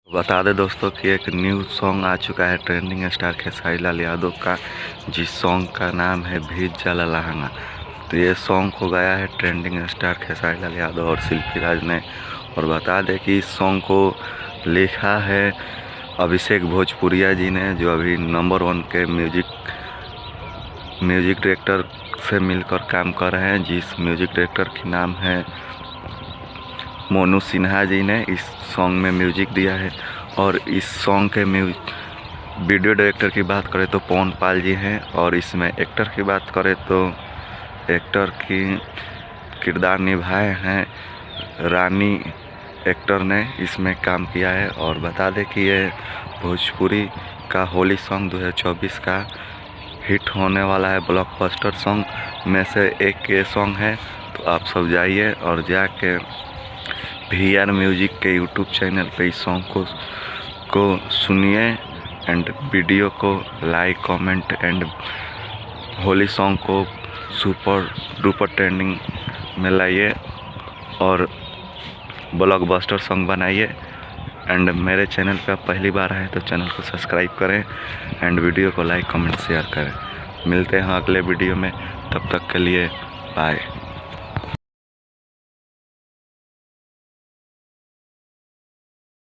बता दें दोस्तों कि एक न्यू सॉन्ग आ चुका है ट्रेंडिंग स्टार खेसारी लाल यादव का, जिस सॉन्ग का नाम है भीज जाला लहंगा। तो ये सॉन्ग को गाया है ट्रेंडिंग स्टार खेसारी लाल यादव और शिल्पी राज ने। और बता दें कि इस सॉन्ग को लिखा है अभिषेक भोजपुरिया जी ने, जो अभी नंबर 1 के म्यूजिक डायरेक्टर से मिलकर काम कर रहे हैं, जिस म्यूजिक डायरेक्टर की नाम है मोनू सिन्हा जी ने इस सॉन्ग में म्यूजिक दिया है। और इस सॉन्ग के वीडियो डायरेक्टर की बात करें तो पवन पाल जी हैं, और इसमें एक्टर की बात करें तो एक्टर की किरदार निभाए हैं रानी एक्टर ने इसमें काम किया है। और बता दें कि ये भोजपुरी का होली सॉन्ग 2024 का हिट होने वाला है, ब्लॉकबस्टर सॉन्ग में से एक ये सॉन्ग है। तो आप सब जाइए और जाके VR म्यूजिक के यूट्यूब चैनल पे इस सॉन्ग को सुनिए एंड वीडियो को like comment and Holi song को सुपर डुपर ट्रेंडिंग में लाइए और ब्लॉकबस्टर सॉन्ग बनाइए। एंड मेरे चैनल पे आप पहली बार आए तो चैनल को सब्सक्राइब करें एंड वीडियो को लाइक कमेंट शेयर करें। मिलते हैं अगले वीडियो में, तब तक के लिए बाय।